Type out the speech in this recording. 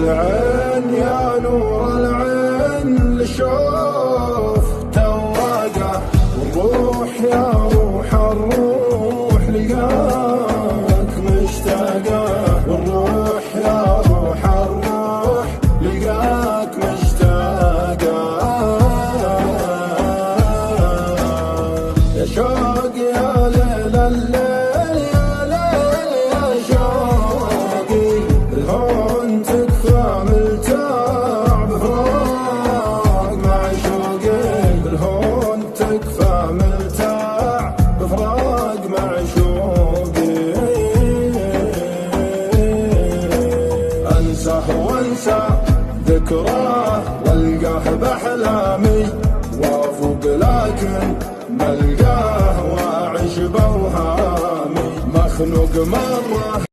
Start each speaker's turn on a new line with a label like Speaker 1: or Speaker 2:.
Speaker 1: العين يا نور العين لشوف تواقع، والروح يا روح الروح لقاك مشتاقة، والروح يا روح الروح لقاك مشتاقة. يا شوق يا ليل الليل يا ليل يا شوقي، الهون تكفى ملتاع بفراق معشوقي، الهون تكفى ملتاع بفراق معشوقي. انساه وانسى ذكراه والقاه باحلامي وافوق، لكن ملقاه واعيش بوهامي، مخنوق مرة